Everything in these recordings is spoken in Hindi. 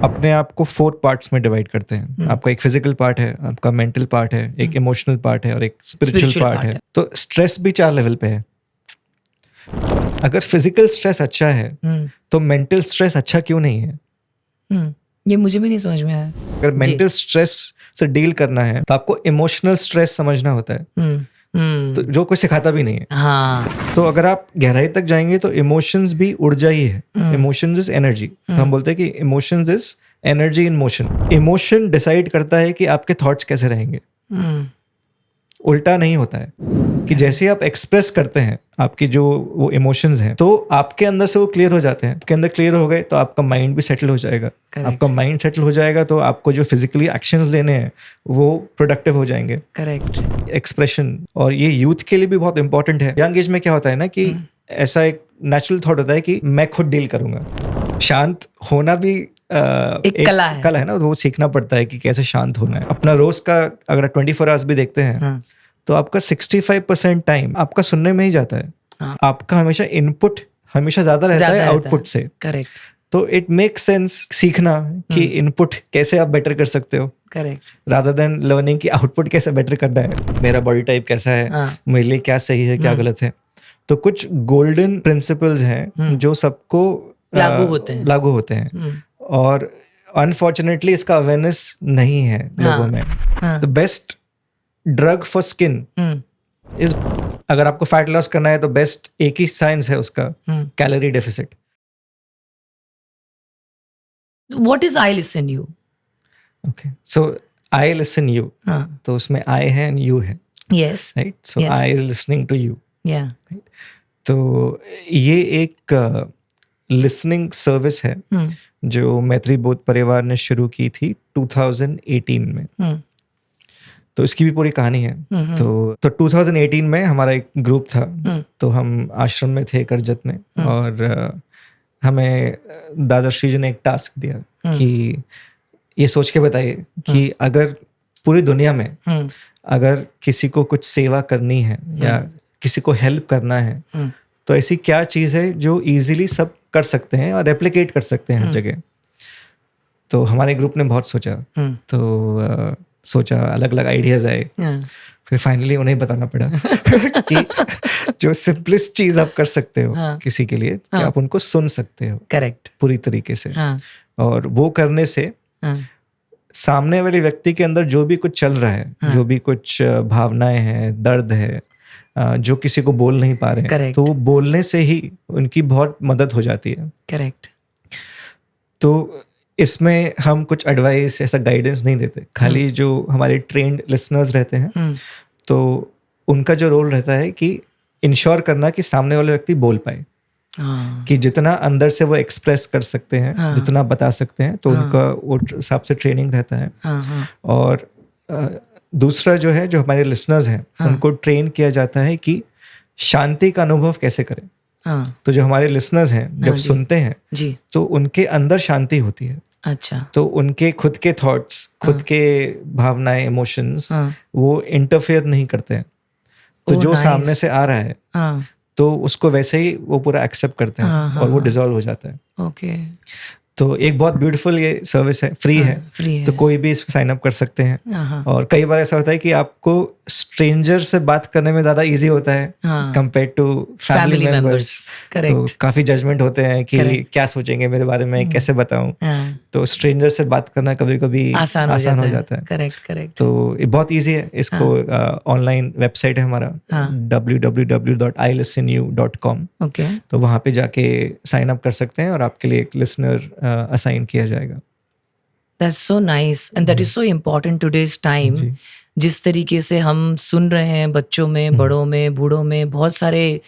अपने आप को 4 पार्ट्स में डिवाइड करते हैं। आपका एक फिजिकल पार्ट है, आपका मेंटल पार्ट है, एक इमोशनल पार्ट है और एक स्पिरिचुअल पार्ट है। तो स्ट्रेस भी 4 लेवल पे है। अगर फिजिकल स्ट्रेस अच्छा है तो मेंटल स्ट्रेस अच्छा क्यों नहीं है? ये मुझे भी नहीं समझ में आया। अगर मेंटल स्ट्रेस से डील करना है तो आपको इमोशनल स्ट्रेस समझना होता है। तो जो कोई सिखाता भी नहीं है। हाँ। तो अगर आप गहराई तक जाएंगे तो इमोशंस भी ऊर्जा ही है। Emotions is energy. तो हम बोलते हैं कि emotions is energy in motion. Emotion decide करता है कि आपके थॉट्स कैसे रहेंगे। उल्टा नहीं होता है कि जैसे आप एक्सप्रेस करते हैं आपकी जो वो इमोशंस हैं तो आपके अंदर से वो क्लियर हो जाते हैं। आपके अंदर क्लियर हो गए तो आपका माइंड भी सेटल हो जाएगा। आपका माइंड सेटल हो जाएगा तो आपको जो फिजिकली एक्शंस लेने हैं वो प्रोडक्टिव हो जाएंगे। करेक्ट। एक्सप्रेशन, और ये यूथ के लिए भी बहुत इंपॉर्टेंट है। यंग एज में क्या होता है ना कि ऐसा एक नेचुरल थॉट होता है कि मैं खुद डील करूंगा। शांत होना भी एक कला है ना, वो सीखना पड़ता है कि कैसे शांत होना है। अपना रोज का अगर 24 आवर्स भी देखते हैं तो आपका 65% टाइम आपका सुनने में ही जाता है। आपका हमेशा इनपुट हमेशा ज्यादा रहता है आउटपुट से। करेक्ट। तो इट मेक्स सेंस सीखना कि इनपुट कैसे आप बेटर कर सकते हो, करेक्ट, रादर देन लर्निंग कि आउटपुट कैसे बेटर करना है। मेरा बॉडी टाइप कैसा है, मेरे लिए क्या सही है क्या गलत है। तो कुछ गोल्डन प्रिंसिपल्स हैं जो सबको लागू होते हैं और अनफॉर्चुनेटली इसका अवेयरनेस नहीं है लोगों में। The best drug for skin is, अगर आपको फैट लॉस करना है तो बेस्ट एक ही साइंस है उसका, calorie deficit. What is I listen you? Okay, so I listen you, तो उसमें आई है एंड यू है। Yes, right. So I is listening to you. Yeah, तो ये एक लिसनिंग सर्विस है जो मैत्री बोध परिवार ने शुरू की थी 2018 में। तो इसकी भी पूरी कहानी है। तो 2018 में हमारा एक ग्रुप था। तो हम आश्रम में थे करजत में और हमें दादाश्री जी ने एक टास्क दिया कि ये सोच के बताइए कि अगर पूरी दुनिया में अगर किसी को कुछ सेवा करनी है या किसी को हेल्प करना है तो ऐसी क्या चीज़ है जो इजीली सब कर सकते हैं और रेप्लिकेट कर सकते हैं हर जगह। तो हमारे ग्रुप ने बहुत सोचा। तो सोचा, अलग अलग आइडियाज आए। फिर फाइनली उन्हें बताना पड़ा कि जो सिंपलेस्ट चीज आप कर सकते हो किसी के लिए कि आप उनको सुन सकते हो। करेक्ट, पूरी तरीके से। और वो करने से सामने वाले व्यक्ति के अंदर जो भी कुछ चल रहा है, जो भी कुछ भावनाएं हैं, दर्द है, जो किसी को बोल नहीं पा रहे हैं, तो वो बोलने से ही उनकी बहुत मदद हो जाती है। करेक्ट। तो इसमें हम कुछ एडवाइस, ऐसा गाइडेंस नहीं देते। खाली जो हमारे ट्रेन्ड लिसनर्स रहते हैं तो उनका जो रोल रहता है कि इंश्योर करना कि सामने वाले व्यक्ति बोल पाए, कि जितना अंदर से वो एक्सप्रेस कर सकते हैं, जितना बता सकते हैं, तो उनका वो हिसाब से ट्रेनिंग रहता है। और दूसरा जो है, जो हमारे लिसनर्स हैं उनको ट्रेन किया जाता है कि शांति का अनुभव कैसे करें। तो जो हमारे लिसनर्स हैं जब सुनते हैं तो उनके अंदर शांति होती है। अच्छा। तो उनके खुद के थॉट्स, खुद के भावनाएं, इमोशंस वो इंटरफेयर नहीं करते हैं। तो जो सामने से आ रहा है तो उसको वैसे ही वो पूरा एक्सेप्ट करते हैं और वो डिसॉल्व हो जाता है। ओके। तो एक बहुत ब्यूटीफुल ये सर्विस है, फ्री है। तो कोई भी इसमें साइन अप कर सकते हैं। और कई बार ऐसा होता है कि आपको स्ट्रेंजर से बात करने में ज़्यादा इजी होता है कंपेयर टू फैमिली मेंबर्स। तो काफ़ी जजमेंट होते हैं कि क्या सोचेंगे मेरे बारे में, कैसे बताऊं। तो स्ट्रेंजर से बात करना कभी कभी आसान हो जाता है। करेक्ट। तो ये बहुत ईजी है। इसको ऑनलाइन वेबसाइट है हमारा www.ilistenyou.com। तो वहाँ पे जाके साइन अप कर सकते हैं और आपके लिए एक लिसनर असाइन किया जाएगा। That's so nice and that is so important today's time। जिस तरीके से हम सुन रहे हैं बच्चों में, बड़ों में, बूढ़ों में बहुत सारे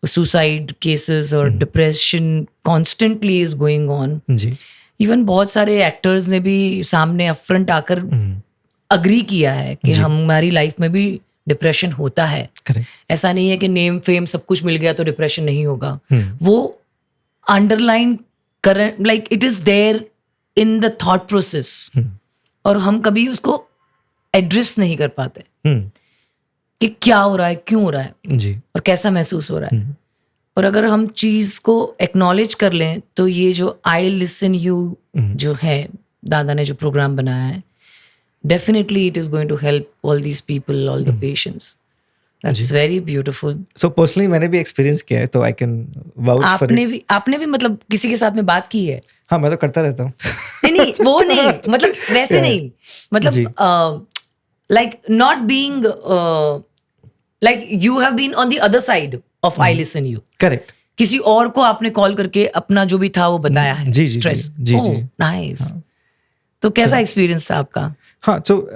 सुसाइड केसेस और depression constantly is going on. Even बहुत सारे एक्टर्स ने भी सामने अपफ्रंट आकर अग्री किया है कि हमारी लाइफ में भी डिप्रेशन होता है। ऐसा नहीं है कि नेम फेम सब कुछ मिल गया तो डिप्रेशन नहीं होगा। वो underline current, like it is there in the thought process और हम कभी उसको एड्रेस नहीं कर पाते कि क्या हो रहा है, क्यों हो रहा है जी, और कैसा महसूस हो रहा है। और अगर हम चीज को एक्नॉलेज कर लें तो ये जो आई लिसन यू जो है दादा ने जो प्रोग्राम बनाया है, definitely it is going to help all these people, all the patients. That's very beautiful. So personally मैंने भी एक्सपीरियंस किया है, तो I can vouch for it. आपने भी मतलब किसी के साथ में बात की है? हाँ, मैं तो करता रहता हूँ. नहीं वो नहीं, मतलब वैसे नहीं, मतलब like not being like you have been on the other side of I listen you. Correct. किसी और को आपने कॉल करके अपना जो भी था वो बताया है. जी स्ट्रेस. जी. नाइस. तो कैसा एक्सपीरियंस था आपका? हाँ, तो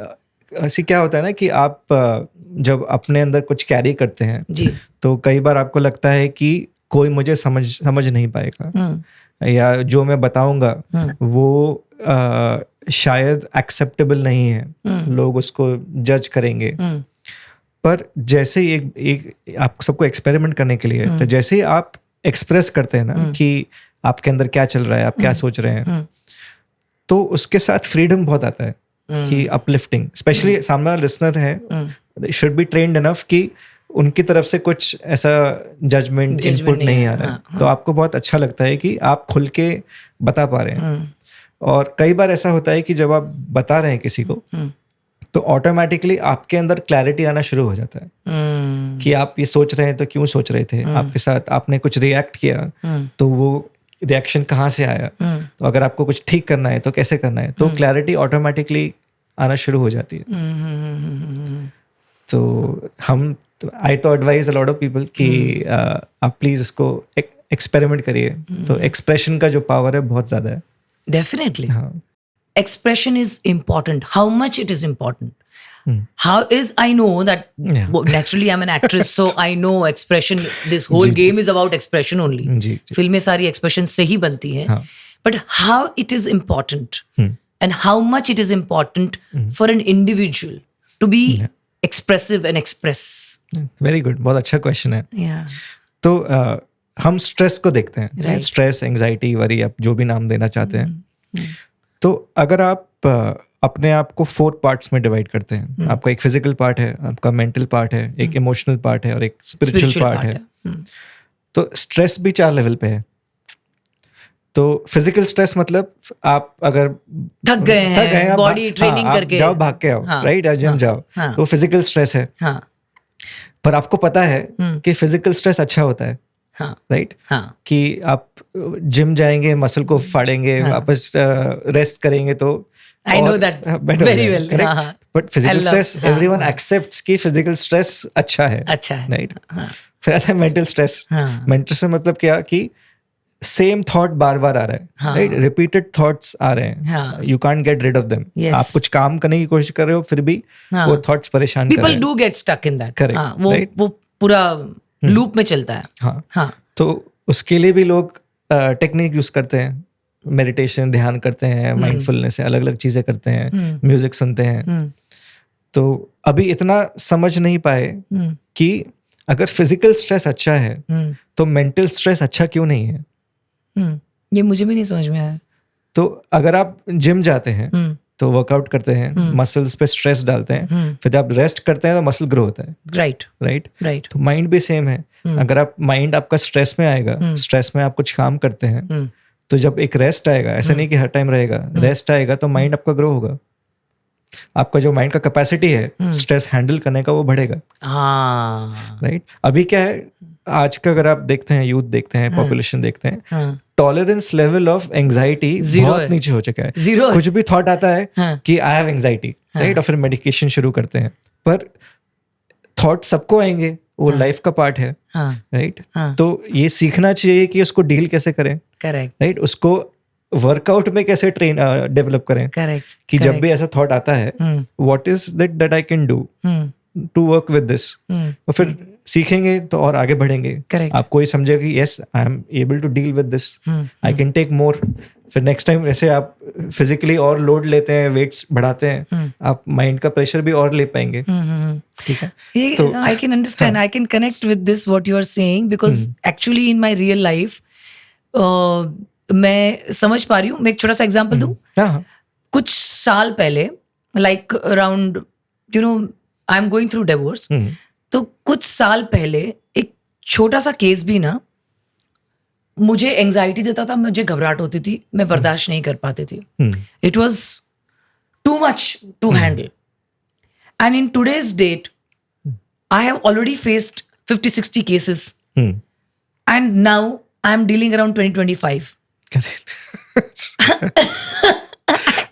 ऐसे क्या होता है ना कि आप जब अपने अंदर कुछ कैरी करते हैं जी, तो कई बार आपको लगता है कि कोई मुझे समझ नहीं पाएगा, या जो मैं बताऊंगा वो शायद एक्सेप्टेबल नहीं है, लोग उसको जज करेंगे. पर जैसे ही एक आप सबको एक्सपेरिमेंट करने के लिए, तो जैसे ही आप एक्सप्रेस करते हैं ना कि आपके अंदर क्या चल रहा है, आप क्या सोच रहे हैं, तो उसके साथ फ्रीडम बहुत आता है कि अपलिफ्टिंग. स्पेशली सामने वाला लिसनर है, शुड बी ट्रेन्ड इनफ कि उनकी तरफ से कुछ ऐसा जजमेंट इनपुट नहीं आ रहा है. तो आपको बहुत अच्छा लगता है कि आप खुल के बता पा रहे हैं. और कई बार ऐसा होता है कि जब आप बता रहे हैं किसी को, तो ऑटोमेटिकली आपके अंदर क्लैरिटी आना शुरू हो जाता है कि आप ये सोच रहे हैं तो क्यों सोच रहे थे, आपके साथ आपने कुछ रिएक्ट किया तो वो रिएक्शन कहाँ से आया, तो अगर आपको कुछ ठीक करना है तो कैसे करना है, तो क्लैरिटी ऑटोमेटिकली आना शुरू हो जाती है. तो हम आई तो advise a lot of people कि आप प्लीज इसको एक्सपेरिमेंट करिए. तो एक्सप्रेशन का जो पावर है बहुत ज्यादा है. डेफिनेटली. हाँ. Expression is important. How much it is important? How is, I know that naturally I'm an actress, so I know expression, this whole game is about expression only. फिल्में सारी expression से ही बनती हैं. But how it is important and how much it is important for an individual to be expressive and express. Very good. बहुत अच्छा क्वेश्चन है. तो हम स्ट्रेस को देखते हैं, स्ट्रेस, एंजाइटी, वरी, आप जो भी नाम देना चाहते हैं. तो अगर आप अपने आप को 4 पार्ट्स में डिवाइड करते हैं, आपका एक फिजिकल पार्ट है, आपका मेंटल पार्ट है, एक इमोशनल पार्ट है और एक स्पिरिचुअल पार्ट है. तो स्ट्रेस भी 4 लेवल पे है. तो फिजिकल स्ट्रेस मतलब आप अगर थक गए हैं, बॉडी ट्रेनिंग करके जाओ, भाग के आओ, राइट, जिम जाओ, तो फिजिकल स्ट्रेस है. पर आपको पता है कि फिजिकल स्ट्रेस अच्छा होता है, राइट, कि आप जिम जाएंगे, मसल को फाड़ेंगे, वापस रेस्ट करेंगे तो I know that very well. But physical stress everyone accepts कि फिजिकल स्ट्रेस अच्छा है, राइट. फिर आता है मेंटल स्ट्रेस. मेंटल से मतलब क्या कि सेम थॉट बार बार आ रहा है, राइट, रिपीटेड थॉट्स आ रहे हैं, you can't get rid of them. आप कुछ काम करने की कोशिश कर रहे हो फिर भी वो थॉट्स परेशान कर रहे हैं. People do get stuck in that. Correct, वो पूरा लूप में चलता है. हाँ. तो उसके लिए भी लोग टेक्निक यूज करते हैं, मेडिटेशन, ध्यान करते हैं, माइंडफुलनेस है, अलग अलग चीजें करते हैं, म्यूजिक सुनते हैं. तो अभी इतना समझ नहीं पाए कि अगर फिजिकल स्ट्रेस अच्छा है तो मेंटल स्ट्रेस अच्छा क्यों नहीं है. ये मुझे भी नहीं समझ में आया. तो अगर आप जिम जाते हैं तो वर्कआउट करते हैं, मसल्स पे स्ट्रेस डालते हैं, फिर जब रेस्ट करते हैं तो मसल ग्रो होता है, राइट. तो माइंड भी सेम है. अगर आप माइंड आपका स्ट्रेस में आएगा, स्ट्रेस में आप कुछ काम करते हैं, तो जब एक रेस्ट आएगा, ऐसा नहीं कि हर टाइम रहेगा, रेस्ट आएगा तो माइंड आपका ग्रो होगा. आपका जो माइंड का कैपेसिटी है स्ट्रेस हैंडल करने का वो बढ़ेगा, राइट. अभी क्या है, आज का अगर आप देखते हैं, यूथ देखते हैं, पॉपुलेशन देखते हैं, टॉलरेंस लेवल ऑफ एंजाइटी बहुत नीचे हो चुका है. कुछ भी थॉट आता है कि आई हैव एंजाइटी, राइट, और फिर मेडिकेशन शुरू करते हैं. पर थॉट सबको आएंगे, वो लाइफ का पार्ट है, राइट. तो ये सीखना चाहिए कि उसको डील कैसे करें, राइट, उसको वर्कआउट में कैसे डेवलप करें, कि जब भी ऐसा थॉट आता है, what is that I can do to work with this. और फिर सीखेंगे तो और आगे बढ़ेंगे. आपको ये समझेगा कि yes, I am able to deal with this, I can take more. फिर नेक्स्ट टाइम ऐसे आप फिजिकली और लोड लेते हैं, वेट्स बढ़ाते हैं, आप माइंड का प्रेशर भी और ले पाएंगे. ठीक है. तो I can understand, I can connect with this what you are saying, because actually in my real life मैं समझ पा रही हूँ. मैं एक छोटा सा एग्जांपल दूं. कुछ साल पहले, like around, you know, I am going through divorce. तो कुछ साल पहले एक छोटा सा केस भी ना मुझे एंजाइटी देता था, मुझे घबराहट होती थी, मैं बर्दाश्त नहीं कर पाती थी. It was too much to handle. And in today's date I have already faced 50-60 cases. And now I'm dealing around 20-25.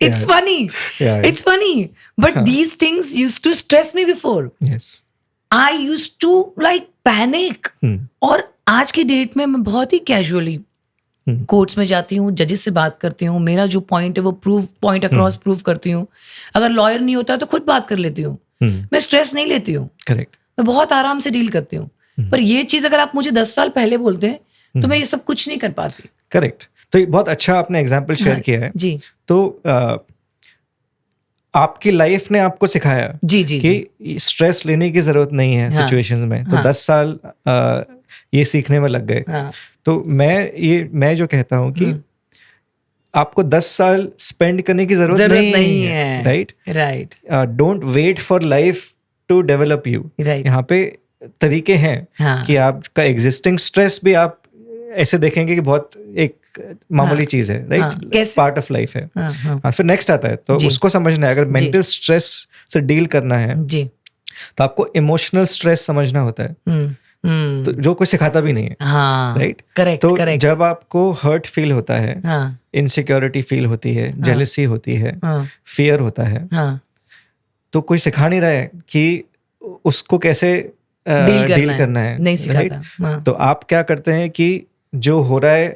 It's funny. It's funny. But these things used to stress me before. Yes. I used to like panic. और आज की डेट में मैं बहुत ही कैजुअली कोर्ट्स में जाती हूँ, जजेस से बात करती हूँ, मेरा जो पॉइंट है वो पॉइंट अक्रॉस प्रूव करती हूँ. अगर लॉयर नहीं होता तो खुद बात कर लेती हूँ. मैं स्ट्रेस नहीं लेती हूँ. करेक्ट. मैं बहुत आराम से डील करती हूँ. पर ये चीज अगर आप मुझे 10 साल पहले बोलते हैं तो मैं ये सब कुछ नहीं कर पाती. करेक्ट. तो ये बहुत अच्छा आपने एग्जाम्पल शेयर किया है. जी. तो आपकी लाइफ ने आपको सिखाया कि स्ट्रेस लेने की जरूरत नहीं है सिचुएशंस में. तो 10 साल ये सीखने में लग गए. तो मैं जो कहता हूँ कि आपको 10 साल स्पेंड करने की जरूरत नहीं है. Right. Don't wait for life to develop you. यहाँ पे तरीके हैं कि आपका एग्जिस्टिंग स्ट्रेस भी आप ऐसे देखेंगे कि बहुत एक मामूली चीज है. राइट. पार्ट ऑफ लाइफ है. फिर नेक्स्ट आता है तो उसको समझना है. अगर मेंटल स्ट्रेस से डील करना है तो आपको इमोशनल स्ट्रेस समझना होता है. तो जो कोई सिखाता भी नहीं है. राइट. करेक्ट. तो जब आपको हर्ट फील होता है, इनसिक्योरिटी फील होती है, जेलसी होती है, फियर होता है, तो कोई सिखा नहीं रहा है कि उसको कैसे डील करना है. नहीं सिखाता. तो आप क्या करते हैं कि जो हो रहा है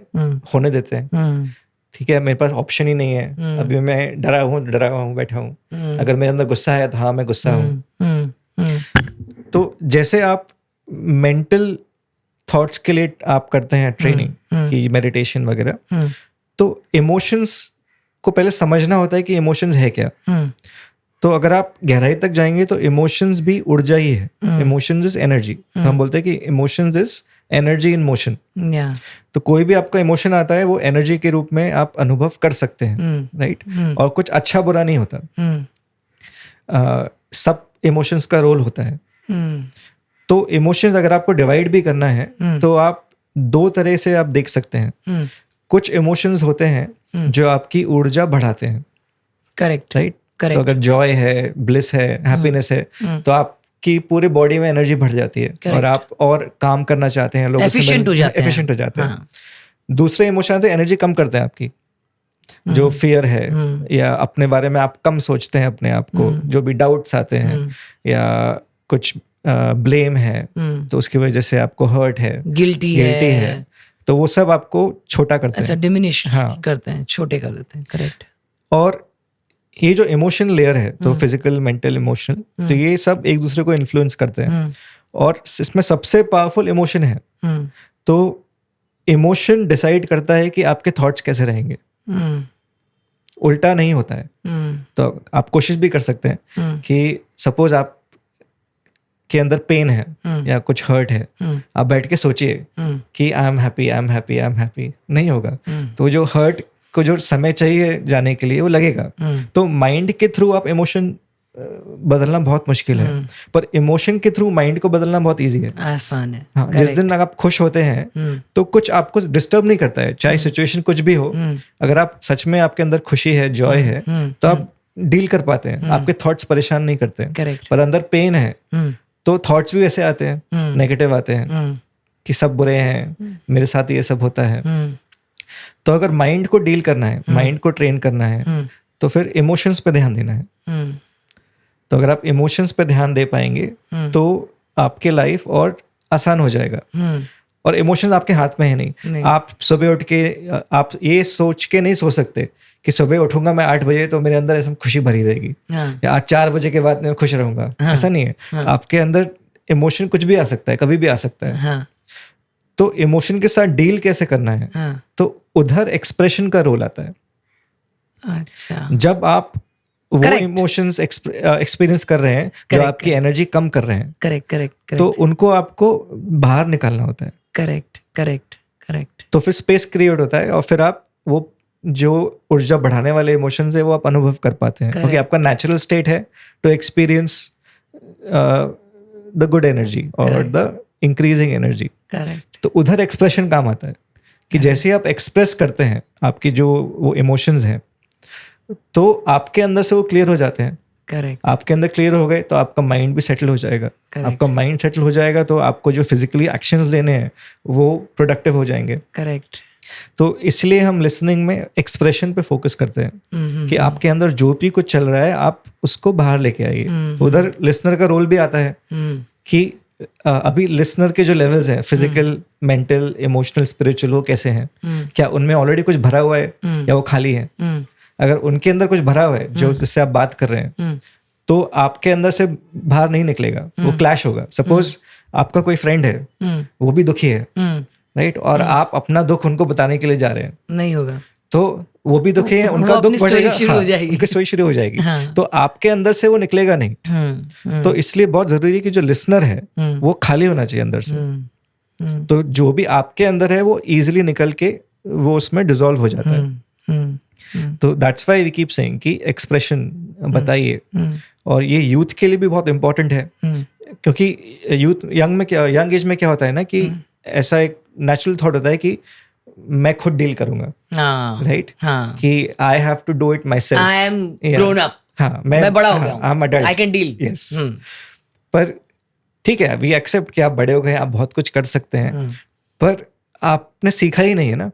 होने देते हैं. ठीक है, मेरे पास ऑप्शन ही नहीं है. अभी मैं डरा हूँ बैठा हूँ. अगर मेरे अंदर गुस्सा है तो हाँ मैं गुस्सा हूँ. तो जैसे आप मेंटल थॉट्स के लिए आप करते हैं ट्रेनिंग की मेडिटेशन वगैरह, तो इमोशंस को पहले समझना होता है कि इमोशंस है क्या. तो अगर आप गहराई तक जाएंगे तो इमोशंस भी ऊर्जा ही है. Emotions is energy. तो हम बोलते हैं कि emotions is energy in motion. तो कोई भी आपका इमोशन आता है वो एनर्जी के रूप में आप अनुभव कर सकते हैं. राइट. और कुछ अच्छा बुरा नहीं होता. सब इमोशंस का रोल होता है. तो इमोशंस अगर आपको डिवाइड भी करना है तो आप 2 तरह से आप देख सकते हैं. कुछ इमोशंस होते हैं जो आपकी ऊर्जा बढ़ाते हैं. करेक्ट. राइट. तो अगर जॉय है, ब्लिस है, हैप्पीनेस है, तो आपकी पूरी बॉडी में एनर्जी बढ़ जाती है. और आप और काम करना चाहते हैं, लोग एफिशिएंट हो जाते हैं. दूसरे इमोशन आते हैं एनर्जी कम करते हैं आपकी. जो फियर है या अपने बारे में आप कम सोचते हैं अपने आप को, जो भी डाउट्स आते हैं या कुछ ब्लेम है तो उसकी वजह से आपको हर्ट है, गिल्टी है, तो वो सब आपको छोटा करते हैं. डिमिनिश करते हैं, छोटे कर देते हैं. करेक्ट. और ये जो इमोशन लेयर है, तो फिजिकल, मेंटल, इमोशनल, तो ये सब एक दूसरे को इन्फ्लुएंस करते हैं. और इसमें सबसे पावरफुल इमोशन है. तो इमोशन डिसाइड करता है कि आपके थॉट्स कैसे रहेंगे. उल्टा नहीं होता है. तो आप कोशिश भी कर सकते हैं कि सपोज आप के अंदर पेन है या कुछ हर्ट है, आप बैठ के सोचिए कि I am happy, I am happy, I am happy. नहीं होगा. तो जो हर्ट को जो समय चाहिए जाने के लिए वो लगेगा. तो माइंड के थ्रू आप इमोशन बदलना बहुत मुश्किल है, पर इमोशन के थ्रू माइंड को बदलना बहुत इजी है, आसान है. हाँ. जिस दिन आप खुश होते हैं तो कुछ आपको डिस्टर्ब नहीं करता है, चाहे सिचुएशन कुछ भी हो. अगर आप सच में आपके अंदर खुशी है, जॉय है, तो आप डील कर पाते हैं. आपके थॉट्स परेशान नहीं करते हैं. पर अंदर पेन है तो थॉट्स भी वैसे आते हैं, नेगेटिव आते हैं कि सब बुरे हैं, मेरे साथ ये सब होता है. तो अगर माइंड को डील करना है, माइंड को ट्रेन करना है, तो फिर इमोशंस पे ध्यान देना है. तो अगर आप इमोशंस पे ध्यान दे पाएंगे तो आपके लाइफ और आसान हो जाएगा. और इमोशंस आपके हाथ में है नहीं. आप सुबह उठ के आप ये सोच के नहीं सो सकते कि सुबह उठूंगा मैं 8 बजे तो मेरे अंदर ऐसा खुशी भरी रहेगी, या आज 4 बजे के बाद मैं खुश रहूंगा. ऐसा नहीं है. आपके अंदर इमोशन कुछ भी आ सकता है, कभी भी आ सकता है. तो इमोशन के साथ डील कैसे करना है, तो उधर एक्सप्रेशन का रोल आता है. अच्छा. जब आप वो इमोशंस एक्सपीरियंस कर रहे हैं जो आपकी एनर्जी कम कर रहे हैं, करेक्ट, तो उनको आपको बाहर निकालना होता है. करेक्ट. तो फिर स्पेस क्रिएट होता है और फिर आप वो जो ऊर्जा बढ़ाने वाले इमोशंस है वो आप अनुभव कर पाते हैं, क्योंकि आपका नेचुरल स्टेट है to experience the good energy और द इंक्रीजिंग एनर्जी. करेक्ट. तो उधर एक्सप्रेशन काम आता है कि जैसे ही आप एक्सप्रेस करते हैं आपकी जो वो इमोशंस हैं, तो आपके अंदर से वो क्लियर हो जाते हैं। करेक्ट। आपके अंदर क्लियर हो गए तो आपका माइंड भी सेटल हो जाएगा। आपका माइंड सेटल हो जाएगा तो आपको जो फिजिकली एक्शंस लेने हैं वो प्रोडक्टिव हो जाएंगे। करेक्ट। तो इसलिए हम लिसनिंग में एक्सप्रेशन पे फोकस करते हैं कि आपके अंदर जो भी कुछ चल रहा है आप उसको बाहर लेके आइए। उधर लिसनर का रोल भी आता है कि अभी लिसनर के जो लेवल्स हैं, फिजिकल, मेंटल, इमोशनल, स्पिरिचुअल, वो कैसे हैं, क्या उनमें ऑलरेडी कुछ भरा हुआ है या वो खाली है। अगर उनके अंदर कुछ भरा हुआ है जो जिससे आप बात कर रहे हैं, तो आपके अंदर से बाहर नहीं निकलेगा, वो क्लैश होगा। सपोज आपका कोई फ्रेंड है, वो भी दुखी है, राइट, और आप अपना दुख उनको बताने के लिए जा रहे हैं, नहीं होगा, तो वो भी दुखी है, उनका दुख बढ़ेगा, उनकी स्टोरी शुरू हो जाएगी। तो आपके अंदर से वो निकलेगा नहीं। तो इसलिए बहुत जरूरी है कि जो लिसनर है वो खाली होना चाहिए अंदर से। तो जो भी आपके अंदर है वो इजीली निकल के वो उसमें डिसॉल्व हो जाता है। तो that's why we keep saying कि एक्सप्रेशन बताइए। और ये यूथ के लिए भी बहुत इंपॉर्टेंट है, क्योंकि यंग एज में क्या होता है ना कि ऐसा एक नेचुरल थॉट होता है कि मैं खुद डील करूंगा, राइट, कि I have to do it myself, I am grown up, मैं बड़ा हो गया हूं, I am adult, I can deal. Yes, पर ठीक है, वी एक्सेप्ट कि आप बड़े हो गए, आप बहुत कुछ कर सकते हैं, पर आपने सीखा ही नहीं है ना।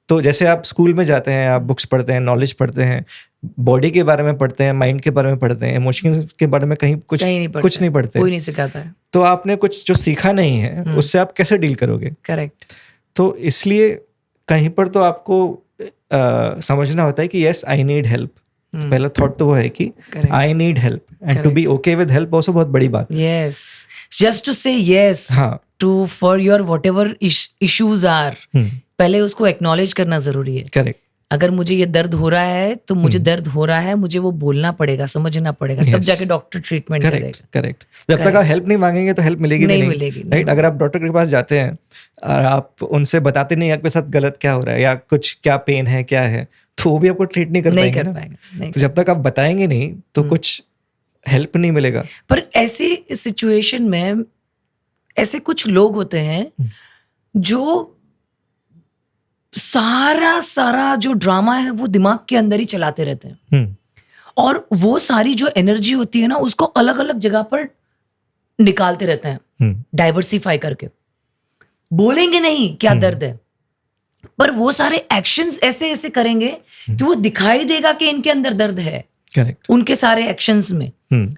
तो जैसे आप स्कूल में जाते हैं, आप बुक्स पढ़ते हैं, नॉलेज पढ़ते हैं, बॉडी के बारे में पढ़ते हैं, माइंड के बारे में पढ़ते हैं, इमोशंस के बारे में कुछ नहीं पढ़ते, कोई नहीं सिखाता है। तो आपने कुछ जो सीखा नहीं है उससे आप कैसे डील करोगे? करेक्ट। तो इसलिए कहीं पर तो आपको समझना होता है कि यस, आई नीड हेल्प। पहला थॉट तो वो है कि I need help, and to be okay with help also बहुत बड़ी बात है। Yes, just to say yes to for your whatever issues are, पहले उसको एक्नॉलेज करना जरूरी है। करेक्ट। अगर मुझे ये दर्द हो रहा है तो मुझे दर्द हो रहा है, मुझे वो बोलना पड़ेगा, समझना पड़ेगा, तब जाके डॉक्टर ट्रीटमेंट करेगा। करेक्ट। जब तक आप हेल्प नहीं मांगेंगे तो हेल्प मिलेगी नहीं, राइट। अगर आप डॉक्टर के पास जाते हैं और आप उनसे बताते नहीं आपके साथ गलत क्या हो रहा है या कुछ क्या पेन है, क्या है, तो वो भी आपको ट्रीट नहीं कर पाएंगे ना। तो जब तक आप बताएंगे नहीं तो कुछ हेल्प नहीं मिलेगा। पर ऐसी सिचुएशन में ऐसे कुछ लोग होते हैं जो सारा जो ड्रामा है वो दिमाग के अंदर ही चलाते रहते हैं, और वो सारी जो एनर्जी होती है ना उसको अलग अलग जगह पर निकालते रहते हैं, डाइवर्सिफाई करके। बोलेंगे नहीं क्या दर्द है, पर वो सारे एक्शंस ऐसे करेंगे कि वो दिखाई देगा कि इनके अंदर दर्द है। करेक्ट। उनके सारे एक्शंस में,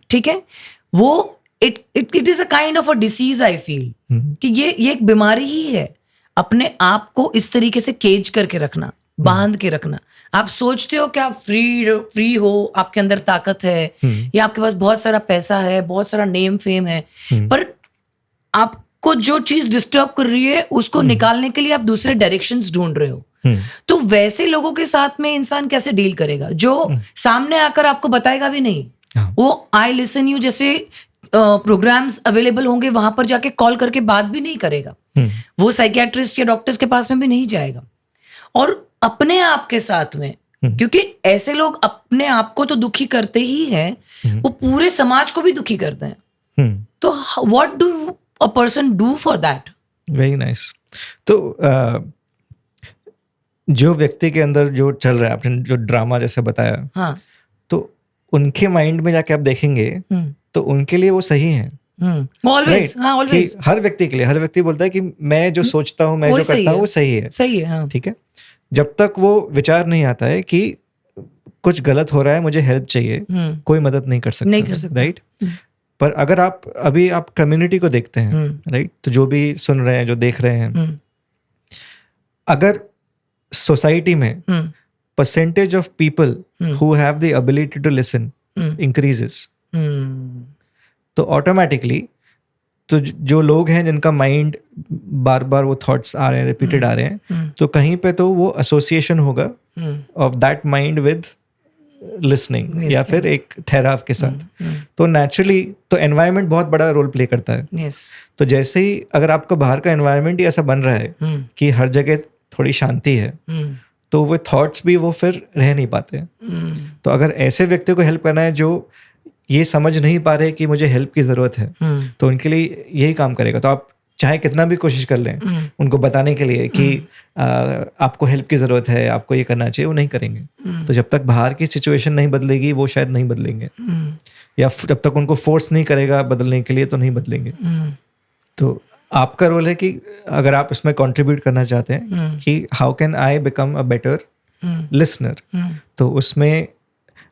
ठीक है, वो it is a kind of a disease, I feel कि ये एक बीमारी ही है। अपने आप को इस तरीके से केज करके रखना, बांध के रखना। आप सोचते हो कि आप फ्री हो, आपके अंदर ताकत है, या आपके पास बहुत सारा पैसा है, बहुत सारा नेम फेम है, पर आपको जो चीज डिस्टर्ब कर रही है उसको निकालने के लिए आप दूसरे डायरेक्शंस ढूंढ रहे हो। तो वैसे लोगों के साथ में इंसान कैसे डील करेगा जो सामने आकर आपको बताएगा भी नहीं? वो आई लिसन यू जैसे प्रोग्राम्स अवेलेबल होंगे, वहां पर जाके कॉल करके बात भी नहीं करेगा। वो साइकियाट्रिस्ट या डॉक्टर्स के पास में भी नहीं जाएगा। और अपने आप के साथ में, क्योंकि ऐसे लोग अपने आप को तो दुखी करते ही हैं, वो पूरे समाज को भी दुखी करते हैं। तो what do a person do for that? Very nice. तो जो व्यक्ति के अंदर जो चल रहा है, आपने जो ड्रामा जैसे बताया, हाँ, तो उनके माइंड में जाके आप देखेंगे तो उनके लिए वो सही है। ऑलवेज, हाँ, ऑलवेज। हर व्यक्ति के लिए, हर व्यक्ति बोलता है कि मैं जो सोचता हूँ, मैं जो करता हूँ वो सही है, सही है, हाँ। ठीक है। जब तक वो विचार नहीं आता है कि कुछ गलत हो रहा है, मुझे हेल्प चाहिए, कोई मदद नहीं कर सकता, राइट। पर अगर आप कम्युनिटी को देखते हैं, राइट, तो जो भी सुन रहे हैं, जो देख रहे हैं, अगर सोसाइटी में percentage of people who have the ability to listen increases, तो ऑटोमेटिकली तो जो लोग हैं जिनका माइंड बार बार वो थॉट्स आ रहे हैं, रिपीटेड आ रहे हैं, तो कहीं पे तो वो एसोसिएशन होगा of that mind with listening या फिर एक ठहराव के साथ। तो नेचुरली तो एनवायरनमेंट बहुत बड़ा रोल प्ले करता है। तो जैसे ही अगर आपका बाहर का एनवायरनमेंट ही ऐसा बन रहा है कि हर जगह थोड़ी शांति है, तो वो थॉट्स भी वो फिर रह नहीं पाते। तो अगर ऐसे व्यक्ति को हेल्प करना है जो ये समझ नहीं पा रहे कि मुझे हेल्प की जरूरत है, तो उनके लिए यही काम करेगा। तो आप चाहे कितना भी कोशिश कर लें उनको बताने के लिए कि आपको हेल्प की ज़रूरत है, आपको ये करना चाहिए, वो नहीं करेंगे। तो जब तक बाहर की सिचुएशन नहीं बदलेगी वो शायद नहीं बदलेंगे, या जब तक उनको फोर्स नहीं करेगा बदलने के लिए तो नहीं बदलेंगे। तो आपका रोल है कि अगर आप इसमें कंट्रीब्यूट करना चाहते हैं कि how can I become a better listener, तो उसमें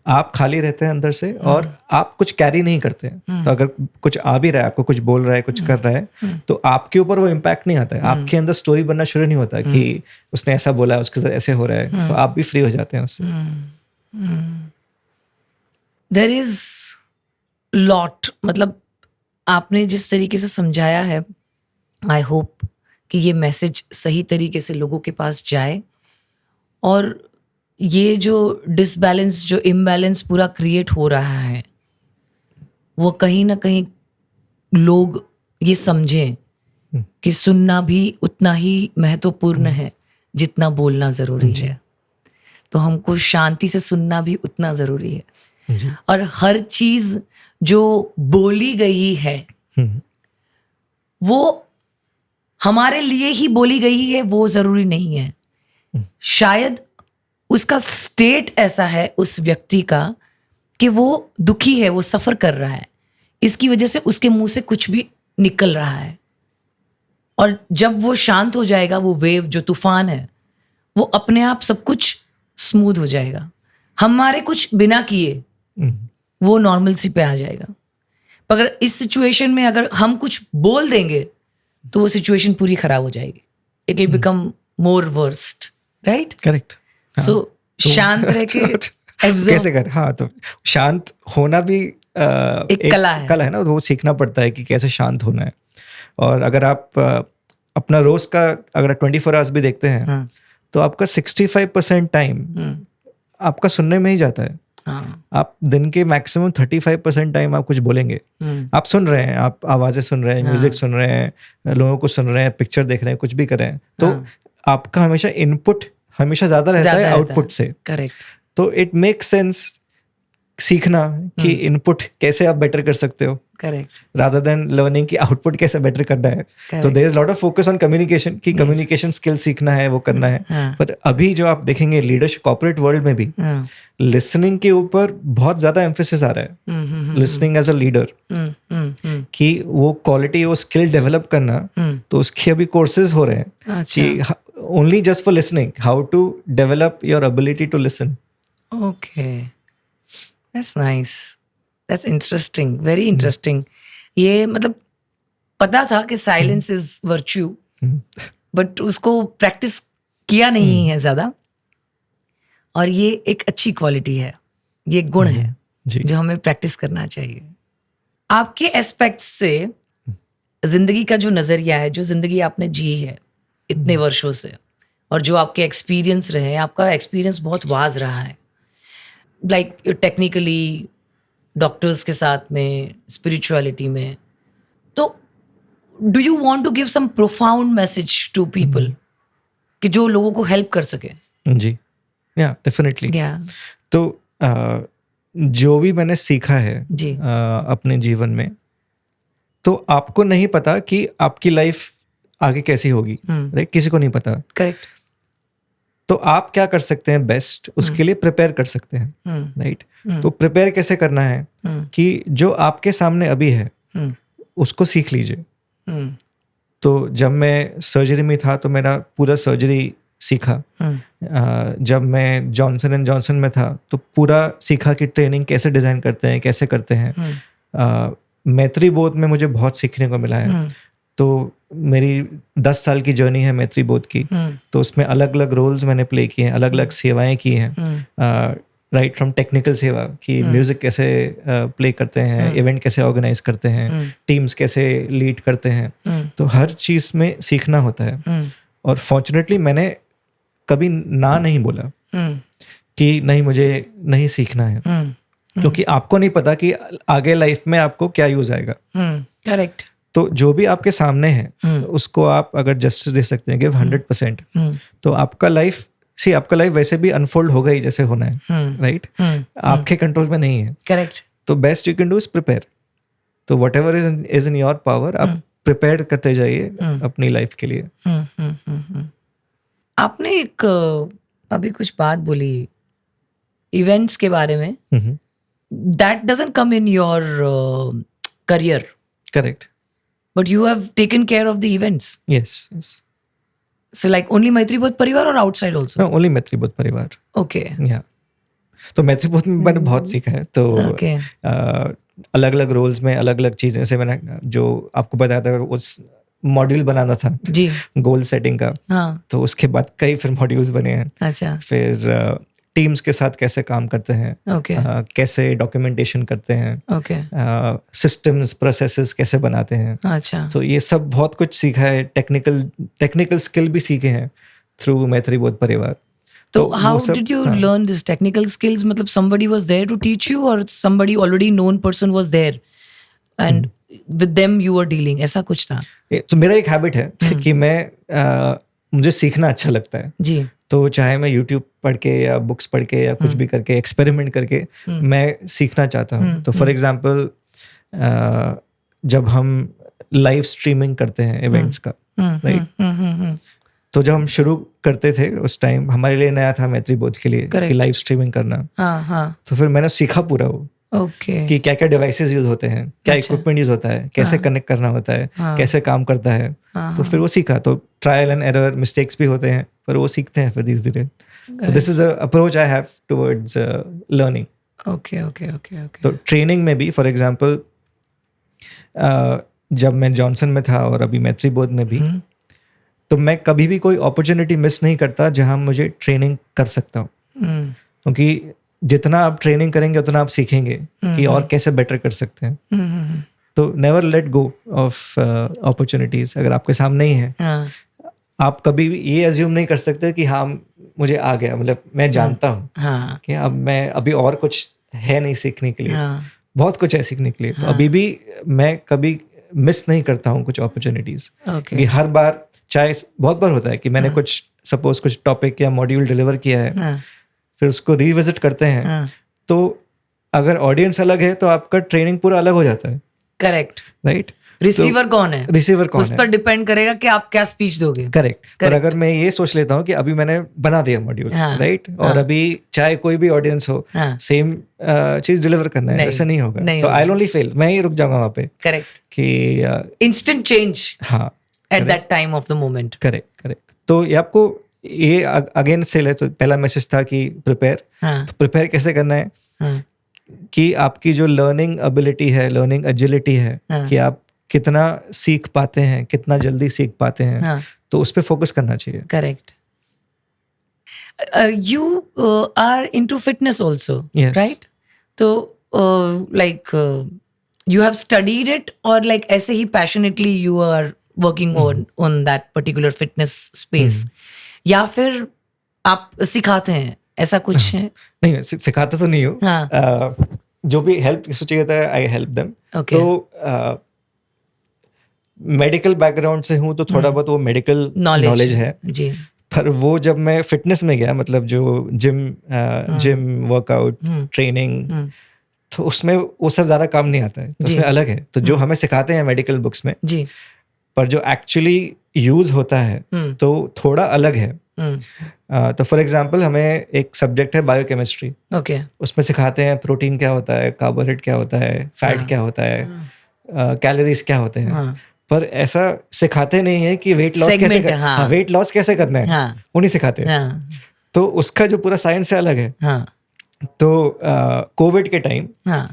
आप खाली रहते हैं अंदर से और आप कुछ कैरी नहीं करते हैं। तो अगर कुछ आ भी रहा है, आपको कुछ बोल रहा है, कुछ कर रहा है, तो आपके ऊपर वो इम्पैक्ट नहीं आता है, आपके अंदर स्टोरी बनना शुरू नहीं होता कि उसने ऐसा बोला, उसके साथ ऐसे हो रहा है, तो आप भी फ्री हो जाते हैं उससे। देयर इज लॉट, मतलब आपने जिस तरीके से समझाया है, आई होप कि ये मैसेज सही तरीके से लोगों के पास जाए, और ये जो डिसबैलेंस, जो इम्बैलेंस पूरा क्रिएट हो रहा है, वो कहीं ना कहीं लोग ये समझें कि सुनना भी उतना ही महत्वपूर्ण है जितना बोलना ज़रूरी है। तो हमको शांति से सुनना भी उतना ज़रूरी है। और हर चीज़ जो बोली गई है वो हमारे लिए ही बोली गई है, वो ज़रूरी नहीं है। शायद उसका स्टेट ऐसा है उस व्यक्ति का कि वो दुखी है, वो सफ़र कर रहा है, इसकी वजह से उसके मुंह से कुछ भी निकल रहा है। और जब वो शांत हो जाएगा, वो वेव, जो तूफान है, वो अपने आप सब कुछ स्मूथ हो जाएगा। हमारे कुछ बिना किए वो नॉर्मल सी पे आ जाएगा। पर अगर इस सिचुएशन में अगर हम कुछ बोल देंगे तो वो सिचुएशन पूरी खराब हो जाएगी। It will become more worst, right? Correct. So शांत रह के कैसे कर, हाँ, तो शांत होना भी एक कला है ना, वो सीखना पड़ता है कि कैसे शांत होना है। और अगर आप अपना रोज का अगर 24 आवर्स भी देखते हैं तो आपका 65% टाइम आपका सुनने में ही जाता है। आप दिन के मैक्सिमम 35% टाइम आप कुछ बोलेंगे, आप सुन रहे हैं, आप आवाजें सुन रहे हैं, म्यूजिक सुन रहे हैं, लोगों को सुन रहे हैं, पिक्चर देख रहे हैं, कुछ भी कर रहे हैं, तो आपका हमेशा इनपुट हमेशा ज्यादा रहता है आउटपुट से। करेक्ट। तो इट मेक सेंस सीखना कि इनपुट कैसे आप बेटर कर सकते हो, करेक्ट, रादर देन लर्निंग कि आउटपुट कैसे बेटर करना है। तो there is lot of focus on communication कि कम्युनिकेशन स्किल सीखना है, वो करना है। पर अभी जो आप देखेंगे लीडरशिप कॉर्पोरेट वर्ल्ड में भी लिसनिंग के ऊपर बहुत ज्यादा एम्फेसिस आ रहा है, लिसनिंग एज अ लीडर, कि वो क्वालिटी, वो स्किल डेवलप करना। तो उसके अभी कोर्सेज हो रहे हैं कि only just for listening, how to develop your ability to listen. Okay, that's nice, that's interesting, very interesting. ये मतलब पता था कि साइलेंस इज वर्च्यू, बट उसको प्रैक्टिस किया नहीं है ज़्यादा। और ये एक अच्छी क्वालिटी है, ये गुण है जो हमें प्रैक्टिस करना चाहिए। आपके एस्पेक्ट्स से जिंदगी का जो नज़रिया है, जो जिंदगी आपने जी है इतने वर्षों से, और जो आपके एक्सपीरियंस रहे, आपका एक्सपीरियंस बहुत वाज रहा है, लाइक टेक्निकली, डॉक्टर्स के साथ में, स्पिरिचुअलिटी में। तो do you want to give some profound message to people कि जो लोगों को हेल्प कर सके? जी, या डेफिनेटली। तो जो भी मैंने सीखा है अपने जीवन में, तो आपको नहीं पता कि आपकी लाइफ आगे कैसी होगी, राइट? किसी को नहीं पता, करेक्ट। तो आप क्या कर सकते हैं बेस्ट, उसके लिए प्रिपेयर कर सकते हैं, राइट? तो प्रिपेयर कैसे करना है कि जो आपके सामने अभी है उसको सीख लीजिए। तो जब मैं सर्जरी में था तो मेरा पूरा सर्जरी सीखा। जब मैं जॉनसन एंड जॉनसन में था तो पूरा सीखा कि ट्रेनिंग कैसे डिज़ाइन करते हैं, कैसे करते हैं। मैत्री बोध में मुझे बहुत सीखने को मिला है। तो मेरी 10 साल की जर्नी है मैत्री बोध की, तो उसमें अलग अलग रोल्स मैंने प्ले किए हैं, अलग अलग सेवाएं की हैं, राइट फ्रॉम टेक्निकल सेवा कि म्यूजिक कैसे प्ले करते हैं, इवेंट कैसे ऑर्गेनाइज करते हैं, टीम्स कैसे लीड करते हैं। तो हर चीज़ में सीखना होता है। और फॉर्चुनेटली मैंने कभी ना नहीं बोला कि नहीं, मुझे नहीं सीखना है, क्योंकि आपको नहीं पता कि आगे लाइफ में आपको क्या यूज आएगा। करेक्ट। तो जो भी आपके सामने है उसको आप अगर जस्टिस दे सकते हैं, गिव 100%, तो आपका लाइफ वैसे भी अनफोल्ड होगा ही जैसे होना है, राइट? आपके कंट्रोल में नहीं है। करेक्ट। तो best you can do is prepare. तो whatever is in your power, आप प्रिपेयर करते जाइए अपनी लाइफ के लिए। आपने एक अभी कुछ बात बोली इवेंट्स के बारे में, that doesn't come in your career, correct, but you have taken care of the events. Yes yes. So like only Maitri Bodh परिवार और outside also? No, only मैत्री बोध परिवार। Okay. Yeah. तो मैत्री बोध में मैंने बहुत सीखा है। तो Okay. अलग अलग रोल्स में अलग अलग चीजें, जैसे मैंने जो आपको बताया था उस मॉड्यूल बनाना था जी, गोल सेटिंग का, हाँ, तो उसके बाद कई फिर मॉड्यूल्स बने हैं। अच्छा, फिर टीम्स के साथ कैसे काम करते हैं, ओके, कैसे डॉक्यूमेंटेशन करते हैं, ओके, सिस्टम्स प्रोसेसेस कैसे बनाते हैं। अच्छा, तो ये सब बहुत कुछ सीखा है, टेक्निकल स्किल भी सीखे हैं थ्रू मैत्री बोध परिवार। तो वो how सब- did you हाँ। learn this technical skills? मतलब somebody was there to teach you or somebody already known person was there and with them you were dealing, ऐसा कुछ था? तो मेरा एक हैबिट है कि मैं मुझे सीखना अच्छा लगता है। जी, तो चाहे मैं यूट्यूब पढ़ के या बुक्स पढ़ के या कुछ भी करके एक्सपेरिमेंट करके मैं सीखना चाहता हूँ। तो फॉर एग्जांपल जब हम लाइव स्ट्रीमिंग करते हैं इवेंट्स का, राइट, तो जब हम शुरू करते थे उस टाइम हमारे लिए नया था मैत्री बोध के लिए कि लाइव स्ट्रीमिंग करना। हाँ, हाँ, तो फिर मैंने सीखा पूरा वो ओके, कि क्या क्या डिवाइसेस यूज होते हैं, क्या अच्छा। इक्विपमेंट यूज होता है, कैसे कनेक्ट करना होता है, हाँ। कैसे काम करता है। हाँ, तो फिर वो सीखा। तो ट्रायल एंड एरर, मिस्टेक्स भी होते हैं, पर वो सीखते हैं फिर धीरे धीरे। तो this is the approach I have towards learning. Okay, okay, okay, okay, तो ट्रेनिंग में भी फॉर एग्जांपल जब मैं जॉनसन में था और अभी मैत्री बोध में भी, तो मैं कभी भी कोई अपॉर्चुनिटी मिस नहीं करता जहां मुझे ट्रेनिंग कर सकता हूँ, क्योंकि जितना आप ट्रेनिंग करेंगे उतना आप सीखेंगे कि और कैसे बेटर कर सकते हैं। तो never let go of opportunities. अगर आपके सामने ही है, हाँ, आप कभी भी ये अज्यूम नहीं कर सकते कि हाँ मुझे आ गया, मतलब मैं जानता हूँ हाँ, कि अब मैं अभी और कुछ है नहीं सीखने के लिए, हाँ, बहुत कुछ है सीखने के लिए। तो अभी भी मैं कभी मिस नहीं करता हूँ कुछ अपॉर्चुनिटीज। ओके, कि हर बार, चाहे बहुत बार होता है कि मैंने कुछ सपोज कुछ टॉपिक या मॉड्यूल डिलीवर किया है, हाँ, फिर उसको रिविजिट करते हैं, हाँ, तो अगर ऑडियंस अलग है तो आपका ट्रेनिंग पूरा अलग हो जाता है, करेक्ट। राइट। रिसीवर कौन है, रिसीवर कौन उस है, पर डिपेंड करेगा कि आप क्या स्पीच दोगे। करेक्ट। और अगर मैं ये सोच लेता हूँ कि अभी मैंने बना दिया मॉड्यूल, हाँ, राइट, और अभी चाहे कोई भी ऑडियंस हो, हाँ, सेम चीज डिलीवर करना है, नहीं, ऐसा नहीं होगा। नहीं तो होगा। आई ओनली फेल, मैं ही रुक जाऊंगा वहां पे करेक्ट, कि इंस्टेंट चेंज हाँ, at that time of the moment. Correct. तो ये आपको ये अगेन सेल है। तो पहला मैसेज था कि प्रिपेयर। हाँ, तो प्रिपेयर कैसे करना है हाँ, कि आपकी जो लर्निंग एबिलिटी है, लर्निंग एजिलिटी है, हाँ, कि आप कितना सीख पाते हैं, कितना जल्दी सीख पाते हैं, हाँ, तो उस पर फोकस करना चाहिए। Correct. You are into fitness also, Yes. right? तो like you have studied it or like ऐसे ही passionately you are working on that particular fitness space, या फिर आप सिखाते हैं, ऐसा कुछ है? नहीं, सिखाता तो नहीं हूँ। हाँ, जो भी हेल्प किसी चाहिए था, आई हेल्प देम। ओके, तो मेडिकल बैकग्राउंड से हूँ, तो थोड़ा बहुत वो मेडिकल नॉलेज है। जी, पर वो जब मैं फिटनेस में गया, मतलब जो जिम वर्कआउट ट्रेनिंग, तो उसमें वो सब ज्यादा काम नहीं आता है, तो जी। उसमें अलग है। तो जो हमें सिखाते हैं मेडिकल बुक्स में, जी, पर जो एक्चुअली यूज होता है तो थोड़ा अलग है। तो फॉर एग्जांपल हमें एक सब्जेक्ट है बायोकेमिस्ट्री, ओके, उसमें सिखाते हैं प्रोटीन क्या होता है, कार्बोहाइड्रेट क्या होता है, फैट क्या होता है, कैलोरीज क्या होते हैं। हाँ, पर ऐसा सिखाते नहीं है कि वेट लॉस कैसे Segment, हाँ। वेट लॉस कैसे करना है, हाँ, वो नहीं सिखाते। हाँ, तो उसका जो पूरा साइंस है अलग है। हाँ, तो कोविड के टाइम हाँ,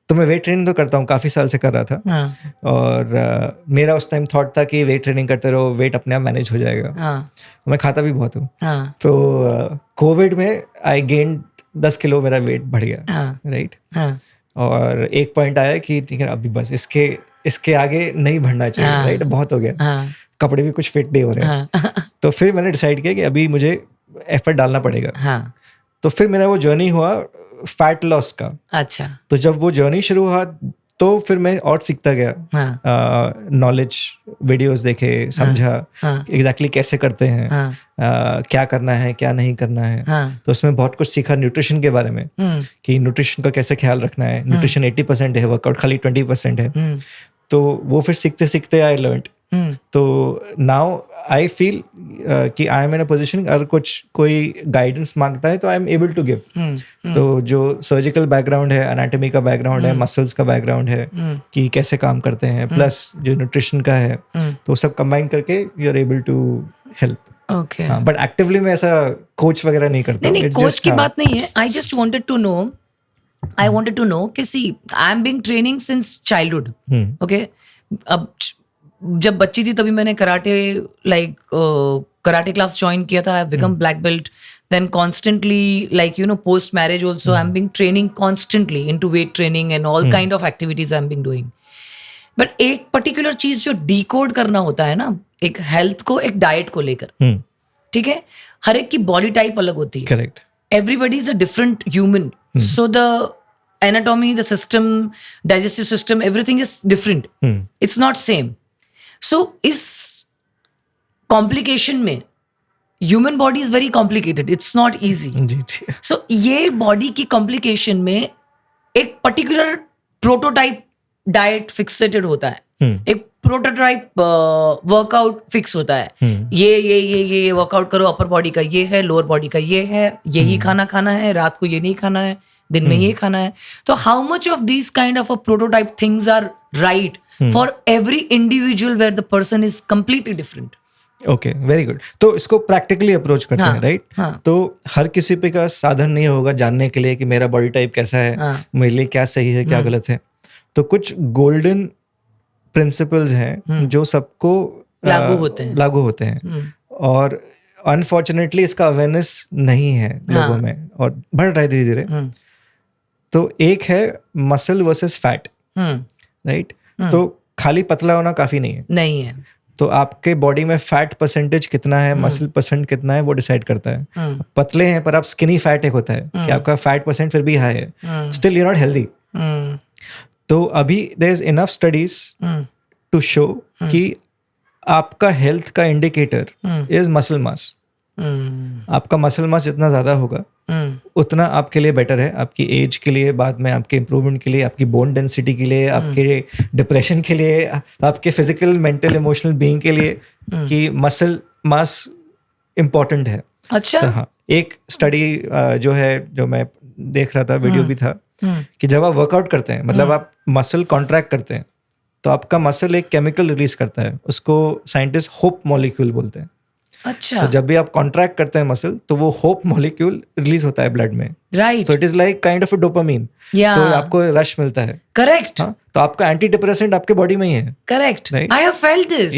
तो मैं वेट ट्रेनिंग तो करता हूँ, काफ़ी साल से कर रहा था। हाँ, और मेरा उस टाइम थॉट था कि वेट ट्रेनिंग करते रहो, वेट अपने आप मैनेज हो जाएगा। हाँ, मैं खाता भी बहुत हूँ। हाँ, तो कोविड में आई गेन 10 किलो, मेरा वेट बढ़ गया, हाँ, राइट। हाँ, और एक पॉइंट आया कि ठीक है, अभी बस इसके आगे नहीं बढ़ना चाहिए, हाँ। राइट, बहुत हो गया, हाँ, कपड़े भी कुछ फिट नहीं हो रहे हैं। हाँ, तो फिर मैंने डिसाइड किया कि अभी मुझे एफर्ट डालना पड़ेगा। हाँ, तो फिर मेरा वो जर्नी हुआ फैट लॉस का। अच्छा, तो जब वो जर्नी शुरू हुआ, तो फिर मैं और सीखता गया, हाँ, नॉलेज वीडियोस देखे, समझा हाँ, एग्जैक्टली कैसे करते हैं, हाँ, क्या करना है, क्या नहीं करना है। हाँ, तो उसमें बहुत कुछ सीखा न्यूट्रिशन के बारे में, कि न्यूट्रिशन का कैसे ख्याल रखना है। न्यूट्रिशन 80% है, वर्कआउट खाली 20% है। तो वो फिर सीखते सीखते आई लर्नड। तो नाउ आई फील कि I am in a position, अगर कोई गाइडेंस मांगता है तो I am able to give. तो जो सर्जिकल बैकग्राउंड है, एनाटॉमी का बैकग्राउंड है, मसल्स का बैकग्राउंड है कि कैसे काम करते हैं, प्लस जो न्यूट्रिशन का है, तो सब कंबाइन करके you are able to help. Okay, but actively मैं ऐसा कोच वगैरह नहीं करता। नहीं कोच की बात नहीं है। I just wanted to know कि see I am being training since childhood. Okay, अब जब बच्ची थी तभी मैंने कराटे क्लास ज्वाइन किया था। I have become black belt, then constantly post marriage also I am being training constantly into weight training and all kind of activities I am being doing. But एक पर्टिकुलर चीज जो डिकोड करना होता है ना, एक हेल्थ को, एक डाइट को लेकर, ठीक है, हर एक की बॉडी टाइप अलग होती है। Correct. Everybody is a different human. So the anatomy, the system, digestive system, everything is different. It's not same. So is complication में human body is very complicated. It's not easy. So ये body की complication में एक particular prototype diet fixated होता है, एक प्रोटोटाइप वर्कआउट फिक्स होता है। ये वर्कआउट करो, अपर बॉडी का ये है, लोअर बॉडी का ये है, यही खाना है, रात को ये नहीं खाना है, दिन में ये खाना है। तो how much of this kind of a prototype things are right for every individual where the person is completely different. Okay, very good. तो इसको प्रैक्टिकली अप्रोच करते हैं, राइट? तो हर किसी पे का साधन नहीं होगा जानने के लिए कि मेरा बॉडी टाइप कैसा है, मेरे लिए क्या सही है, क्या गलत है। तो कुछ गोल्डन प्रिंसिपल्स हैं जो सबको लागू होते हैं और अनफॉर्चुनेटली इसका अवेयरनेस नहीं है लोगों में और बढ़ रहा है धीरे धीरे। तो एक है मसल वर्सेस फैट, राइट? तो खाली पतला होना काफी नहीं है। तो आपके बॉडी में फैट परसेंटेज कितना है, मसल परसेंट कितना है, वो डिसाइड करता है। पतले हैं पर आप स्किनी फैट एक होता है कि आपका फैट परसेंट फिर भी हाई है, still you are not healthy. तो अभी there is enough studies to show कि आपका हेल्थ का इंडिकेटर इज मसल मास। आपका मसल मास जितना ज्यादा होगा उतना आपके लिए बेटर है, आपकी एज के लिए, बाद में आपके इंप्रूवमेंट के लिए, आपकी बोन डेंसिटी के लिए, आपके डिप्रेशन के लिए, आपके फिजिकल, मेंटल, इमोशनल बीइंग के लिए, कि मसल मास इम्पोर्टेंट है। अच्छा। तो हाँ, एक स्टडी जो मैं देख रहा था, वीडियो भी था, कि जब आप वर्कआउट करते हैं, मतलब आप मसल कॉन्ट्रैक्ट करते हैं, तो आपका मसल एक केमिकल रिलीज करता है, उसको साइंटिस्ट होप मॉलिक्यूल बोलते हैं। अच्छा। तो जब भी आप कॉन्ट्रैक्ट करते हैं मसल, तो वो होप मॉलिक्यूल रिलीज होता है ब्लड में, right? So it is like kind of a dopamine. तो आपको रश मिलता है। करेक्ट। हाँ, तो आपका एंटी डिप्रेसेंट आपके बॉडी में ही है। Correct. I have felt this.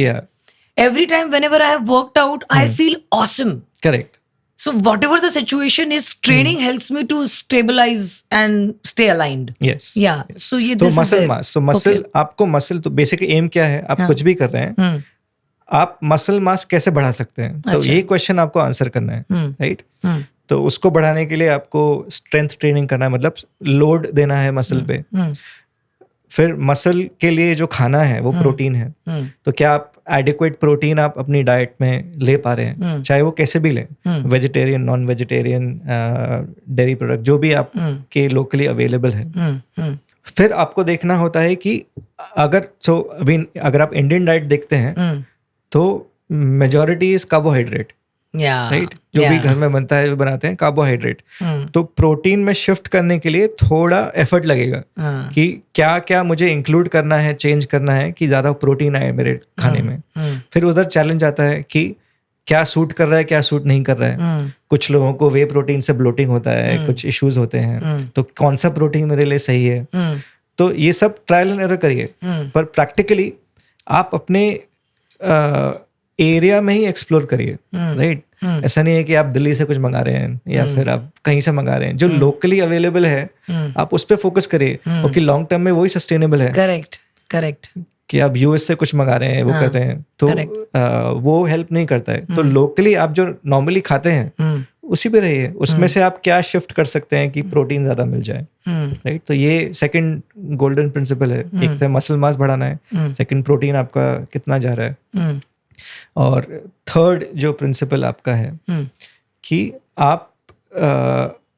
Every time whenever I have worked out, I feel awesome. Correct. So whatever the situation is, training helps me to stabilize and stay aligned. Yes. Yeah. So ये तो मसल मास, so मसल, आपको मसल, तो बेसिक एम क्या है, आप कुछ भी कर रहे हैं, आप मसल मास कैसे बढ़ा सकते हैं, तो ये क्वेश्चन आपको आंसर करना है, राइट? तो उसको बढ़ाने के लिए आपको स्ट्रेंथ ट्रेनिंग करना है, मतलब लोड देना है मसल पे। फिर मसल के लिए जो खाना है वो प्रोटीन है, तो क्या आप एडिक्वेट प्रोटीन आप अपनी डाइट में ले पा रहे हैं, चाहे वो कैसे भी लें, vegetarian, non vegetarian, dairy product, जो भी आपके लोकली अवेलेबल है। फिर आपको देखना होता है कि अगर आप इंडियन डाइट देखते हैं तो मेजॉरिटी इज कार्बोहाइड्रेट, राइट? जो भी घर में बनता है, जो बनाते हैं कार्बोहाइड्रेट। तो प्रोटीन में शिफ्ट करने के लिए थोड़ा एफर्ट लगेगा कि क्या क्या मुझे इंक्लूड करना है, चेंज करना है कि ज्यादा प्रोटीन आए मेरे खाने में। फिर उधर चैलेंज आता है कि क्या सूट कर रहा है, क्या सूट नहीं कर रहा है। कुछ लोगों को वे प्रोटीन से ब्लोटिंग होता है, कुछ इश्यूज होते हैं, तो कौन सा प्रोटीन मेरे लिए सही है। तो ये सब ट्रायल एंड एरर करिए, पर प्रैक्टिकली आप अपने एरिया में ही एक्सप्लोर करिए, राइट? ऐसा नहीं है कि आप दिल्ली से कुछ मंगा रहे हैं या फिर आप कहीं से मंगा रहे हैं, जो लोकली अवेलेबल है आप उस पर फोकस करिए, क्योंकि लॉन्ग टर्म में वही सस्टेनेबल है। करेक्ट। कि आप यूएस से कुछ मंगा रहे हैं, वो कर रहे हैं, तो वो हेल्प नहीं करता है। तो लोकली आप जो नॉर्मली खाते हैं उसी पे रहिए, उसमें से आप क्या शिफ्ट कर सकते हैं कि प्रोटीन ज्यादा मिल जाए, राइट? तो ये सेकंड गोल्डन प्रिंसिपल है। एक तो मसल मास बढ़ाना है, सेकंड प्रोटीन आपका कितना जा रहा है, और थर्ड जो प्रिंसिपल आपका है कि आप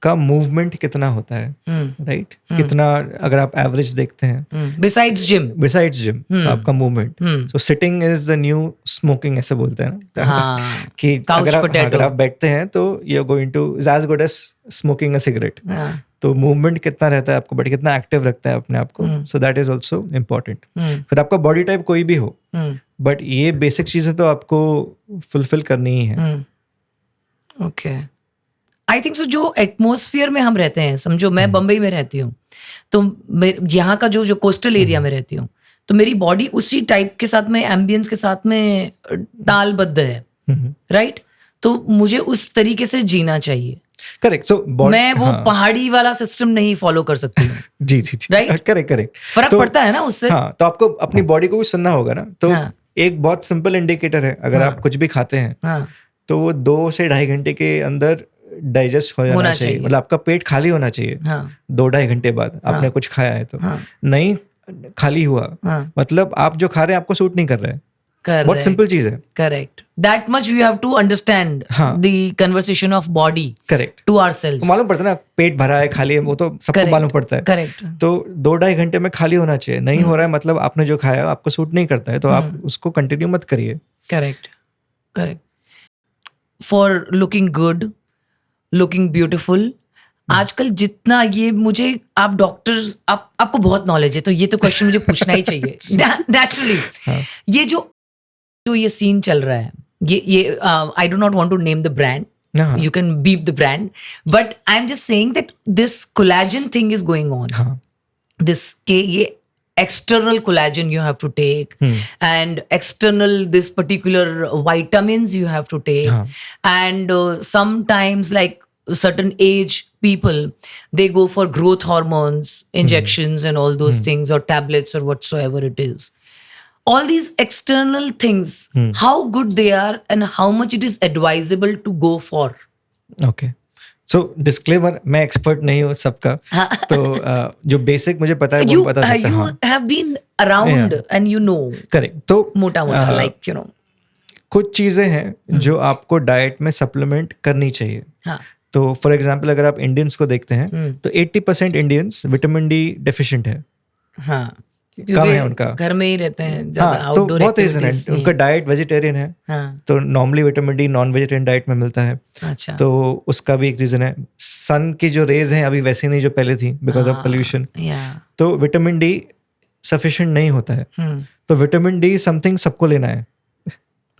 आपका मूवमेंट कितना होता है, राइट? कितना, अगर आप एवरेज देखते हैं बिसाइड्स जिम तो आपका movement, so sitting is the new smoking, ऐसे बोलते हैं ना कि अगर आप बैठते हैं तो you are going to is as good as smoking a cigarette. तो मूवमेंट कितना रहता है आपको, बट कितना एक्टिव रखता है अपने आप को, so that is also important. फिर आपका बॉडी टाइप कोई भी हो, बट ये बेसिक चीजें तो आपको फुलफिल करनी ही है। ओके, आई थिंक सो जो एटमोसफियर में हम रहते हैं, समझो मैं बम्बई में रहती हूँ, तो यहाँ का जो कोस्टल एरिया में रहती हूँ, तो मेरी बॉडी उसी टाइप के साथ में, एम्बियंस के साथ में तालबद्ध है, राइट? तो मुझे उस तरीके से जीना चाहिए। करेक्ट। सो मैं वो पहाड़ी वाला सिस्टम नहीं फॉलो कर सकती हूँ। जी, राइट, करेक्ट। फर्क पड़ता है ना उससे। हाँ, तो आपको अपनी बॉडी को भी सुनना होगा ना। तो एक बहुत सिंपल इंडिकेटर है, अगर आप कुछ भी खाते हैं तो वो 2 से 2.5 घंटे के अंदर डाइजेस्ट हो जाना चाहिए। मतलब आपका पेट खाली होना चाहिए 2-2.5 घंटे बाद आपने कुछ खाया है तो। नहीं खाली हुआ मतलब आप जो खा रहे हैं आपको सूट नहीं कर रहा है। बहुत सिंपल चीज है। Correct, that much we have to understand the conversation of body correct to ourselves. तो मालूम पड़ता है ना, पेट भरा है खाली है, वो तो सबको मालूम पड़ता है। करेक्ट। तो 2-2.5 घंटे में खाली होना चाहिए। नहीं हो रहा है मतलब आपने जो खाया आपको सूट नहीं करता है, तो आप उसको कंटिन्यू मत करिए। Correct. For looking good, looking beautiful, आजकल जितना ये मुझे, आप डॉक्टर्स, आपको बहुत नॉलेज है, तो ये तो क्वेश्चन मुझे पूछना ही चाहिए नेचुरली। ये जो ये सीन चल रहा है, ये I do not want to name the brand, you can beep the brand, but I'm just saying that this collagen thing is going on. ये external collagen you have to take, and external this particular vitamins you have to take, and sometimes like certain age people, they go for growth hormones injections and all those things, or tablets or whatsoever it is. All these external things, how good they are and how much it is advisable to go for. Okay. So disclaimer, मैं एक्सपर्ट नहीं हूँ सबका, तो जो बेसिक मुझे पता है वो बता सकता हूँ। You have been around and you know. Correct. तो मोटा like you know, कुछ चीजें हैं जो आपको डाइट में सप्लीमेंट करनी चाहिए। तो फॉर एग्जाम्पल अगर आप इंडियंस को देखते हैं तो 80% इंडियंस विटामिन डी डेफिशिएंट है। कम है उनका, घर में ही रहते हैं ज्यादा, तो बहुत रीजन है। उनका डाइट वेजिटेरियन है, तो normally vitamin D non vegetarian diet में मिलता है। अच्छा, तो उसका भी एक रीजन है। सन की जो रेज हैं अभी वैसी नहीं जो पहले थी, बिकॉज ऑफ पोल्यूशन। तो विटामिन डी सफिशिएंट नहीं होता है। तो विटामिन डी समथिंग सबको लेना है।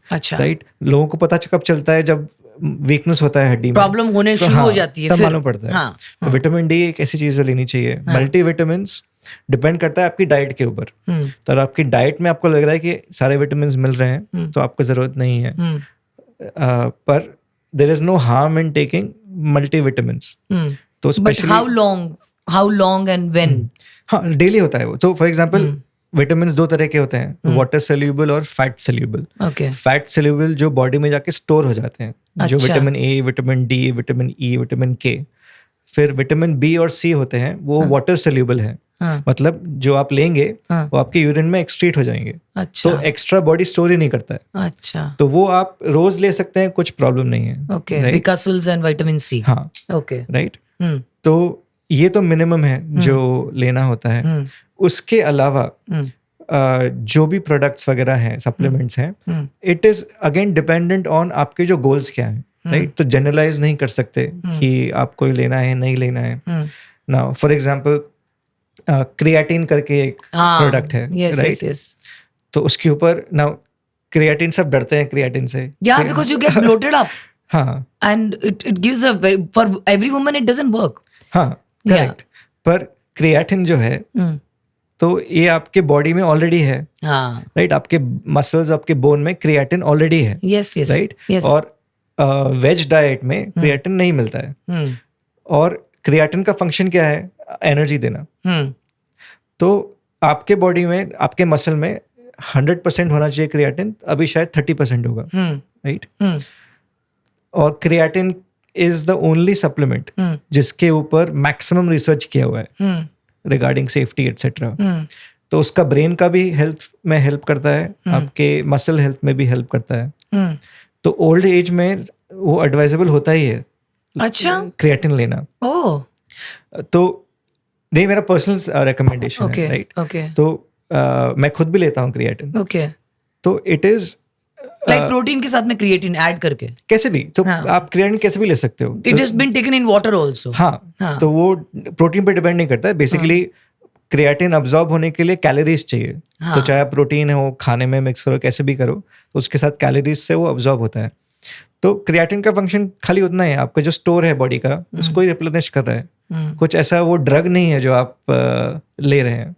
अच्छा, राइट। लोगों को पता कब चलता है जब वीकनेस होता है हड्डी में, प्रॉब्लम होने शुरू हो जाती है, तब मालूम पड़ता है। तो विटामिन डी एक ऐसी चीज लेनी चाहिए। मल्टी विटामिन्स डिपेंड करता है आपकी डाइट के ऊपर। तो अगर आपकी डाइट में आपको लग रहा है कि सारे विटामिन्स मिल रहे हैं तो आपको जरूरत नहीं है, पर there is no harm in taking multi vitamins. तो specially how long and when? हाँ, डेली होता है वो। तो फॉर एग्जांपल विटामिन्स 2 तरह के होते हैं, वाटर सोल्यूबल और फैट सोल्यूबल। फैट सोल्यूबल जो बॉडी में जाके स्टोर हो जाते हैं, जो vitamin A, vitamin D, vitamin E, vitamin के। फिर विटामिन बी और सी होते हैं, वो वाटर सोल्यूबल है। मतलब जो आप लेंगे वो आपके यूरिन में एक्सक्रीट हो जाएंगे। अच्छा। तो एक्स्ट्रा बॉडी स्टोर ही नहीं करता है। अच्छा, तो वो आप रोज ले सकते हैं, कुछ प्रॉब्लम नहीं है। ओके, बिकासुल्स एंड विटामिन सी। हाँ, ओके, राइट। तो ये तो मिनिमम है जो लेना होता है। उसके अलावा जो भी प्रोडक्ट्स वगैरह हैं, सप्लीमेंट्स हैं, it is again dependent on आपके जो गोल्स क्या हैं, राइट। तो जनरलाइज नहीं कर सकते कि आपको लेना है नहीं लेना है। नाउ फॉर एग्जांपल क्रिएटिन करके एक प्रोडक्ट है, राइट। तो उसके ऊपर नाउ क्रिएटिन, सब डरते हैं क्रिएटिन से, because you get bloated up. हाँ, and it gives a for every woman it doesn't work. हाँ, करेक्ट। पर क्रिएटिन जो है तो ये आपके बॉडी में ऑलरेडी है, राइट। आपके मसल्स, आपके बोन में क्रिएटिन ऑलरेडी है, राइट। और वेज डाइट में क्रिएटिन नहीं मिलता है। और क्रिएटिन का फंक्शन क्या है? एनर्जी देना। तो आपके बॉडी में, आपके मसल में 100% होना चाहिए क्रिएटिन, अभी शायद 30% होगा, राइट। और creatine is the only supplement जिसके ऊपर मैक्सिमम रिसर्च किया हुआ है रिगार्डिंग सेफ्टी एटसेट्रा। तो उसका ब्रेन का भी हेल्थ में हेल्प करता है, आपके मसल हेल्थ में भी हेल्प करता है। तो ओल्ड एज में वो एडवाइजेबल होता ही है अच्छा, क्रिएटिन लेना। ओह, तो नहीं, मेरा पर्सनल रिकमेंडेशन है, ओके, राइट? ओके, तो मैं खुद भी लेता हूँ क्रिएटिन। ओके, तो इट इज लाइक प्रोटीन के साथ में क्रिएटिन ऐड करके, कैसे भी, तो हाँ। आप क्रिएटिन कैसे भी ले सकते हो। It has been taken in water also. हाँ, तो वो प्रोटीन पे डिपेंड नहीं करता है। बेसिकली क्रिएटिन अब्जॉर्ब होने के लिए कैलोरीज चाहिए। तो चाहे आप प्रोटीन हो, खाने में मिक्स करो, कैसे भी करो, तो उसके साथ कैलोरीज से वो अब्जॉर्ब होता है। तो क्रिएटिन का फंक्शन खाली उतना है, आपका जो स्टोर है बॉडी का, उसको ही रिप्लेनिश कर रहा है। कुछ ऐसा वो ड्रग नहीं है जो आप ले रहे हैं।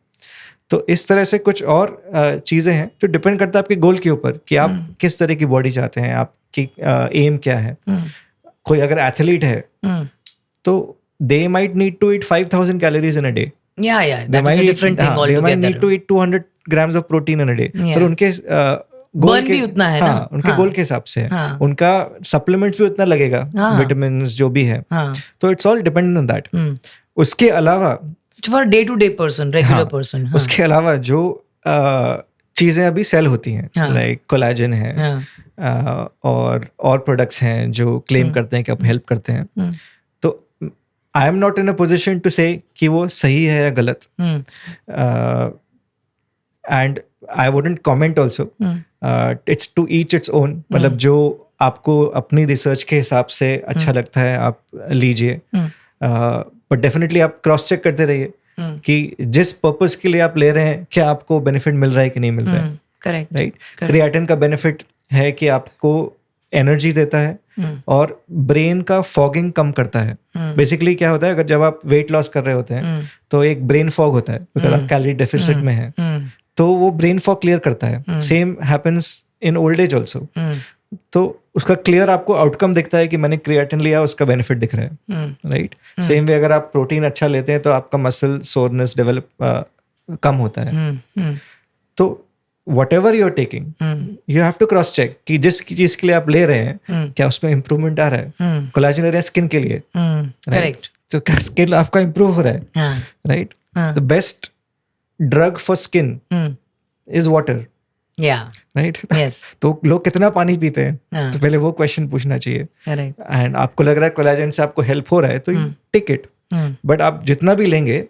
तो इस तरह से कुछ और चीज़ें हैं जो डिपेंड करता है आपके गोल के ऊपर कि आप किस तरह की बॉडी चाहते हैं, आपकी एम क्या है। कोई अगर एथलीट है तो they might need to eat 5000 calories in a day. Yeah, that is a different thing they might need to altogether. eat 200 grams of protein in a day. Yeah. पर उनके गोल Burn भी उतना है ना? हाँ, उनके गोल के हिसाब से है। हाँ। उनका सप्लीमेंट्स भी उतना लगेगा, विटामिन जो भी है। हाँ। तो it's all dependent on that. उसके अलावा for a day-to-day person, regular person, हाँ। उसके अलावा जो चीज़ें अभी सेल होती हैं, लाइक कोलेजन है, और प्रोडक्ट्स हैं जो क्लेम करते हैं कि आप हेल्प करते हैं। तो I am not in a position to say कि वो सही है या गलत, and I wouldn't comment also. It's to each its own. मतलब जो आपको अपनी रिसर्च के हिसाब से अच्छा लगता है आप लीजिए, बट डेफिनेटली आप क्रॉस चेक करते रहिए कि जिस पर्पस के लिए आप ले रहे हैं क्या आपको बेनिफिट मिल रहा है कि नहीं मिल रहा है। Correct, right. क्रिएटिन का बेनिफिट है कि आपको एनर्जी देता है और ब्रेन का फॉगिंग कम करता है। बेसिकली क्या होता है, अगर जब आप वेट लॉस कर रहे होते हैं तो एक ब्रेन फॉग होता है, बिकॉज आप कैलोरी डेफिसिट में है, तो वो ब्रेन फॉग क्लियर करता है। Same happens in old age also. तो उसका क्लियर आपको आउटकम दिखता है कि मैंने क्रिएटिन लिया, उसका बेनिफिट दिख रहा है। राइट। सेम वे अगर आप प्रोटीन अच्छा लेते हैं तो आपका मसल सोरनेस डेवलप कम होता है। तो whatever you're taking, you have to cross check कि जिस चीज के लिए आप ले रहे हैं क्या उसमें इंप्रूवमेंट आ रहा है। कोलेजन ले रहे हैं स्किन के लिए, करेक्ट, तो स्किन आपका इंप्रूव हो रहा है। Right. The best drug for skin is water. Right. तो लोग कितना पानी पीते हैं, तो पहले वो क्वेश्चन पूछना चाहिए। एंड आपको लग रहा है कोलेजन से आपको हेल्प हो रहा है तो टेक इट। बट आप जितना भी लेंगे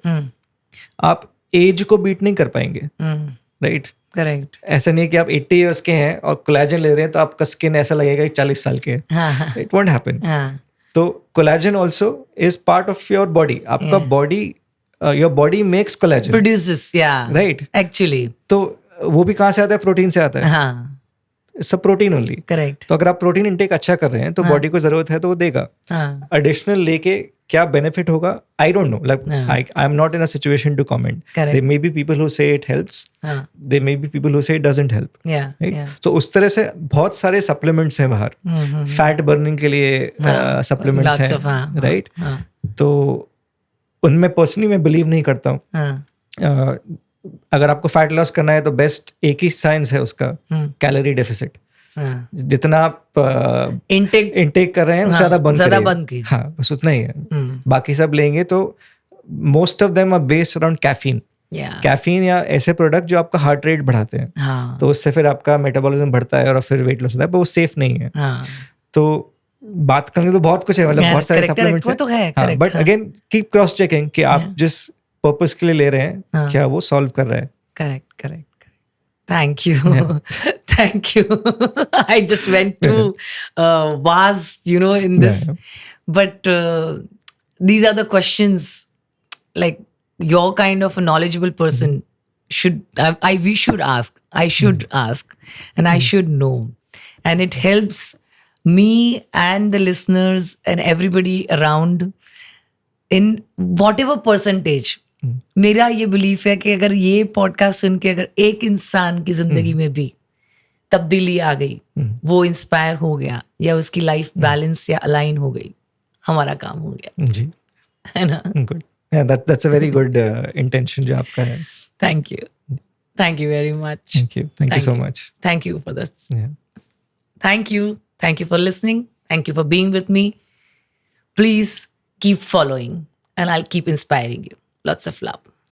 आप एज को बीट नहीं कर पाएंगे। राइट। करेक्ट। ऐसा नहीं है कि आप 80 ईयर्स के हैं और कोलेजन ले रहे हैं तो आपका स्किन ऐसा लगेगा कि 40 साल के हैं। It won't happen. तो collagen also is part of your body. आपका body, your body makes collagen, produces, right, actually. तो वो भी कहाँ से आता है? प्रोटीन से आता है। सब प्रोटीन ओनली। करेक्ट। तो अगर आप प्रोटीन इंटेक अच्छा कर रहे हैं तो बॉडी को जरूरत है तो वो देगा। एडिशनल लेके क्या बेनिफिट होगा, I don't know. Like I am not in a situation to comment. There may be people who say it helps, there may be people who say it doesn't help. Right. तो उस तरह से बहुत सारे सप्लीमेंट्स हैं बाहर। फैट बर्निंग के लिए सप्लीमेंट्स हैं। राइट। तो उनमें पर्सनली मैं बिलीव नहीं करता हूँ। अगर आपको फैट लॉस करना है तो बेस्ट एक ही साइंस है उसका, कैलोरी डेफिसिट। जितना आप इंटेक कर रहे हैं उससे ज्यादा बर्न कीजिए। हाँ, बस उतना ही है। बाकी सब लेंगे तो most of them are based around caffeine. Caffeine या ऐसे प्रोडक्ट जो आपका हार्ट रेट बढ़ाते हैं। तो उससे फिर आपका मेटाबॉलिज्म बढ़ता है और फिर वेट लॉस होता है, पर वो सेफ नहीं है। तो बात करने तो बहुत कुछ है, मतलब बहुत सारे सप्लीमेंट्स हैं। But again keep cross checking कि आप जिस पर्पस के लिए ले रहे हैं क्या वो सॉल्व कर रहा है। Correct. Thank you. Thank you. I just went too vast, in this. But these are the questions, like your kind of a knowledgeable person we should ask. I should ask and I should know. And it helps me and the listeners and everybody around in whatever percentage. मेरा ये बिलीफ है कि अगर ये पॉडकास्ट सुन के अगर एक इंसान की जिंदगी में भी तब्दीली आ गई, वो इंस्पायर हो गया या उसकी लाइफ बैलेंस या अलाइन हो गई, हमारा काम हो गया। जी, है ना? Good. That's a very good intention जो आपका है। Thank you very much. Thank you so much. Thank you for this. Thank you for listening. Thank you for being with me. Please keep following and I'll keep inspiring you. Lots of love.